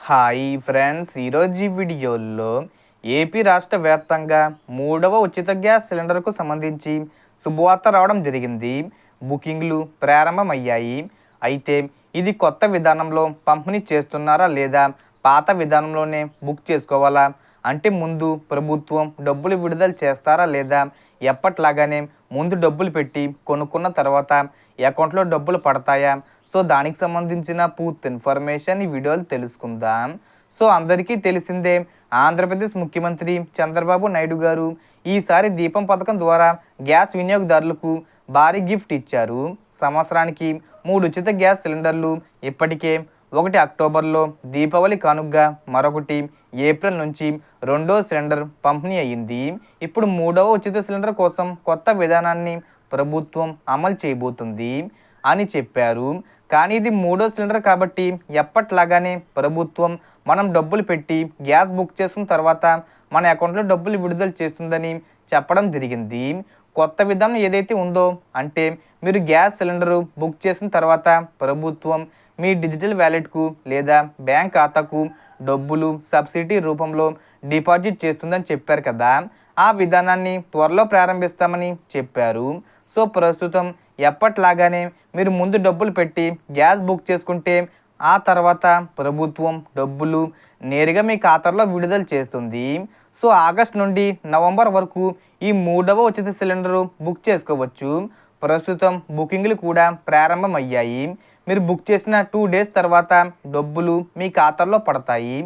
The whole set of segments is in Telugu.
హాయ్ ఫ్రెండ్స్, ఈరోజు ఈ వీడియోలో ఏపీ రాష్ట్ర వ్యాప్తంగా మూడవ ఉచిత గ్యాస్ సిలిండర్కు సంబంధించి శుభవార్త రావడం జరిగింది. బుకింగ్లు ప్రారంభమయ్యాయి. అయితే ఇది కొత్త విధానంలో పంపిణీ చేస్తున్నారా లేదా పాత విధానంలోనే బుక్ చేసుకోవాలా? అంటే ముందు ప్రభుత్వం డబ్బులు విడుదల చేస్తారా లేదా ఎప్పట్లాగానే ముందు డబ్బులు పెట్టి కొనుక్కున్న తర్వాత అకౌంట్లో డబ్బులు పడతాయా? సో దానికి సంబంధించిన పూర్తి ఇన్ఫర్మేషన్ ఈ వీడియోలో తెలుసుకుందాం. సో అందరికీ తెలిసిందే, ఆంధ్రప్రదేశ్ ముఖ్యమంత్రి చంద్రబాబు నాయుడు గారు ఈసారి దీపం పథకం ద్వారా గ్యాస్ వినియోగదారులకు భారీ గిఫ్ట్ ఇచ్చారు. సంవత్సరానికి 3 ఉచిత గ్యాస్ సిలిండర్లు ఇప్పటికే ఒకటి అక్టోబర్లో దీపావళి కానుగ్గా, మరొకటి ఏప్రిల్ నుంచి రెండో సిలిండర్ పంపిణీ అయ్యింది. ఇప్పుడు మూడవ ఉచిత సిలిండర్ కోసం కొత్త విధానాన్ని ప్రభుత్వం అమలు చేయబోతుంది అని చెప్పారు. కానీ ఇది మూడో సిలిండర్ కాబట్టి ఎప్పట్లాగానే ప్రభుత్వం మనం డబ్బులు పెట్టి గ్యాస్ బుక్ చేసుకున్న తర్వాత మన అకౌంట్లో డబ్బులు విడుదల చేస్తుందని చెప్పడం జరిగింది. కొత్త విధానం ఏదైతే ఉందో, అంటే మీరు గ్యాస్ సిలిండరు బుక్ చేసిన తర్వాత ప్రభుత్వం మీ డిజిటల్ వ్యాలెట్కు లేదా బ్యాంక్ ఖాతాకు డబ్బులు సబ్సిడీ రూపంలో డిపాజిట్ చేస్తుందని చెప్పారు కదా, ఆ విధానాన్ని త్వరలో ప్రారంభిస్తామని చెప్పారు. సో ప్రస్తుతం ఎప్పట్లాగానే మీరు ముందు డబ్బులు పెట్టి గ్యాస్ బుక్ చేసుకుంటే ఆ తర్వాత ప్రభుత్వం డబ్బులు నేరుగా మీ ఖాతాలో విడుదల చేస్తుంది. సో ఆగస్ట్ నుండి నవంబర్ వరకు ఈ మూడవ ఉచిత సిలిండరు బుక్ చేసుకోవచ్చు. ప్రస్తుతం బుకింగ్లు కూడా ప్రారంభమయ్యాయి. మీరు బుక్ చేసిన 2 డేస్ తర్వాత డబ్బులు మీ ఖాతాలో పడతాయి.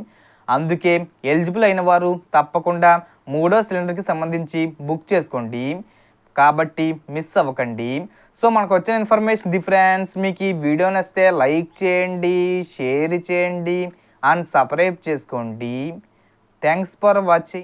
అందుకే ఎలిజిబుల్ అయిన వారు తప్పకుండా మూడో సిలిండర్కి సంబంధించి బుక్ చేసుకోండి. కాబట్టి మిస్ అవ్వకండి. సో మనకు వచ్చిన ఇన్ఫర్మేషన్ ఫ్రెండ్స్, మీకు ఈ వీడియో నచ్చితే లైక్ చేయండి, షేర్ చేయండి అండ్ సబ్స్క్రైబ్ చేసుకోండి. Thanks for watching.